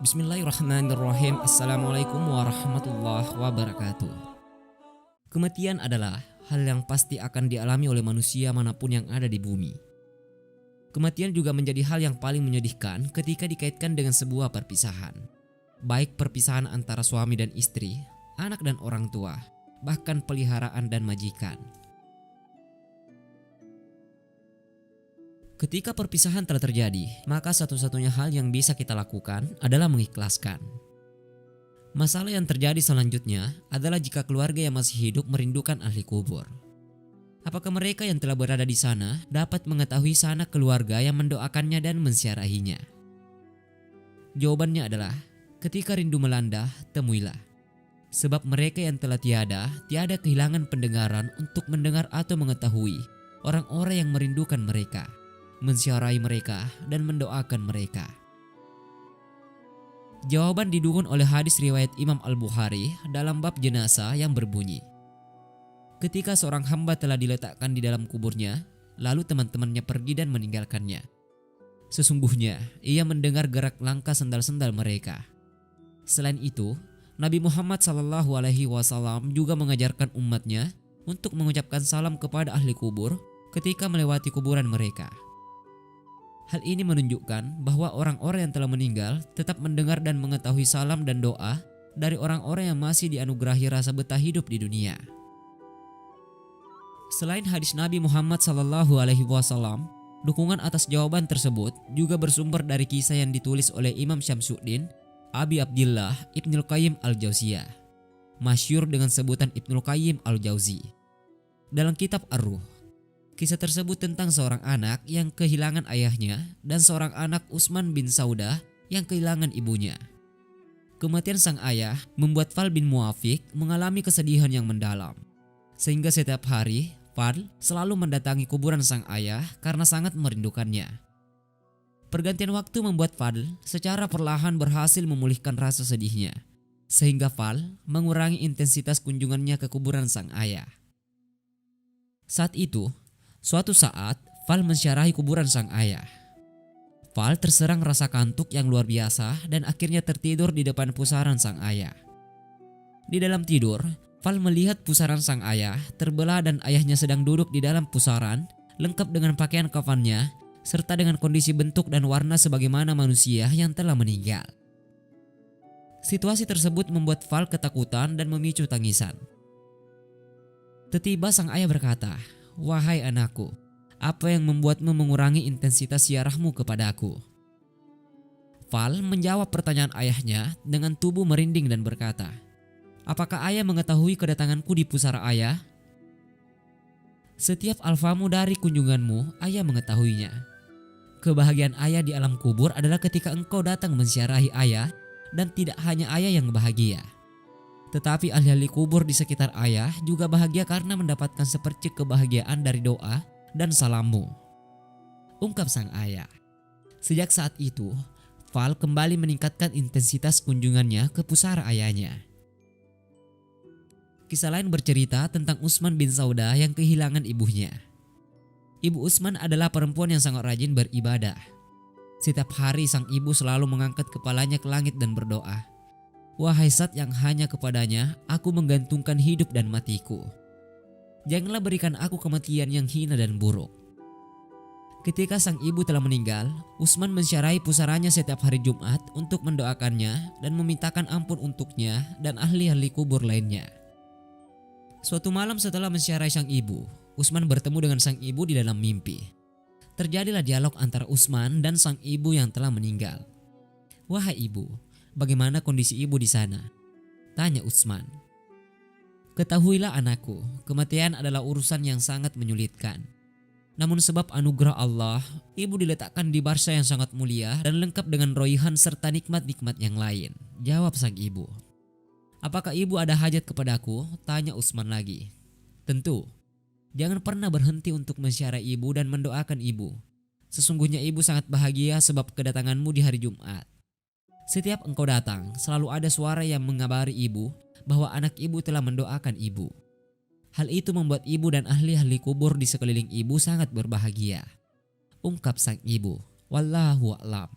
Bismillahirrahmanirrahim. Assalamualaikum warahmatullahi wabarakatuh. Kematian adalah hal yang pasti akan dialami oleh manusia manapun yang ada di bumi. Kematian juga menjadi hal yang paling menyedihkan ketika dikaitkan dengan sebuah perpisahan. Baik perpisahan antara suami dan istri, anak dan orang tua, bahkan peliharaan dan majikan. Ketika perpisahan telah terjadi, maka satu-satunya hal yang bisa kita lakukan adalah mengikhlaskan. Masalah yang terjadi selanjutnya adalah jika keluarga yang masih hidup merindukan ahli kubur. Apakah mereka yang telah berada di sana dapat mengetahui sanak keluarga yang mendoakannya dan menziarahinya? Jawabannya adalah, ketika rindu melanda, temuilah. Sebab mereka yang telah tiada kehilangan pendengaran untuk mendengar atau mengetahui orang-orang yang merindukan mereka, menziarahi mereka, dan mendoakan mereka. Jawaban didukung oleh hadis riwayat Imam Al-Bukhari dalam bab jenazah yang berbunyi, ketika seorang hamba telah diletakkan di dalam kuburnya, lalu teman-temannya pergi dan meninggalkannya. Sesungguhnya ia mendengar gerak langkah sendal-sendal mereka. Selain itu, Nabi Muhammad SAW juga mengajarkan umatnya untuk mengucapkan salam kepada ahli kubur ketika melewati kuburan mereka. Hal ini menunjukkan bahwa orang-orang yang telah meninggal tetap mendengar dan mengetahui salam dan doa dari orang-orang yang masih dianugerahi rasa betah hidup di dunia. Selain hadis Nabi Muhammad SAW, dukungan atas jawaban tersebut juga bersumber dari kisah yang ditulis oleh Imam Syamsuddin Abi Abdillah Ibnul Qayyim Al-Jauziyah, masyhur dengan sebutan Ibnul Qayyim Al-Jauzi. Dalam kitab Ar-Ruh, kisah tersebut tentang seorang anak yang kehilangan ayahnya dan seorang anak Utsman bin Saudah yang kehilangan ibunya. Kematian sang ayah membuat Fal bin Muafiq mengalami kesedihan yang mendalam. Sehingga setiap hari Fal selalu mendatangi kuburan sang ayah karena sangat merindukannya. Pergantian waktu membuat Fal secara perlahan berhasil memulihkan rasa sedihnya, sehingga Fal mengurangi intensitas kunjungannya ke kuburan sang ayah. Saat itu, suatu saat, Fal menziarahi kuburan sang ayah. Fal terserang rasa kantuk yang luar biasa dan akhirnya tertidur di depan pusaran sang ayah. Di dalam tidur, Fal melihat pusaran sang ayah terbelah dan ayahnya sedang duduk di dalam pusaran, lengkap dengan pakaian kafannya, serta dengan kondisi bentuk dan warna sebagaimana manusia yang telah meninggal. Situasi tersebut membuat Fal ketakutan dan memicu tangisan. Tiba-tiba sang ayah berkata, "Wahai anakku, apa yang membuatmu mengurangi intensitas ziarahmu kepadaku?" Fal menjawab pertanyaan ayahnya dengan tubuh merinding dan berkata, "Apakah ayah mengetahui kedatanganku di pusara ayah? Setiap alfamu dari kunjunganmu, ayah mengetahuinya. Kebahagiaan ayah di alam kubur adalah ketika engkau datang menziarahi ayah, dan tidak hanya ayah yang bahagia, tetapi ahli-ahli kubur di sekitar ayah juga bahagia karena mendapatkan sepercik kebahagiaan dari doa dan salammu," ungkap sang ayah. Sejak saat itu, Fal kembali meningkatkan intensitas kunjungannya ke pusara ayahnya. Kisah lain bercerita tentang Utsman bin Saudah yang kehilangan ibunya. Ibu Utsman adalah perempuan yang sangat rajin beribadah. Setiap hari sang ibu selalu mengangkat kepalanya ke langit dan berdoa, "Wahai Zat yang hanya kepadanya aku menggantungkan hidup dan matiku. Janganlah berikan aku kematian yang hina dan buruk." Ketika sang ibu telah meninggal, Utsman menziarahi pusaranya setiap hari Jumat untuk mendoakannya dan memintakan ampun untuknya dan ahli-ahli kubur lainnya. Suatu malam setelah menziarahi sang ibu, Utsman bertemu dengan sang ibu di dalam mimpi. Terjadilah dialog antara Utsman dan sang ibu yang telah meninggal. "Wahai ibu, bagaimana kondisi ibu di sana?" tanya Utsman. "Ketahuilah anakku, kematian adalah urusan yang sangat menyulitkan. Namun sebab anugerah Allah, ibu diletakkan di barsya yang sangat mulia dan lengkap dengan roihan serta nikmat-nikmat yang lain," jawab sang ibu. "Apakah ibu ada hajat kepadaku?" tanya Utsman lagi. "Tentu. Jangan pernah berhenti untuk menziarahi ibu dan mendoakan ibu. Sesungguhnya ibu sangat bahagia sebab kedatanganmu di hari Jumat. Setiap engkau datang, selalu ada suara yang mengabari ibu bahwa anak ibu telah mendoakan ibu. Hal itu membuat ibu dan ahli-ahli kubur di sekeliling ibu sangat berbahagia," ungkap sang ibu. Wallahu a'lam.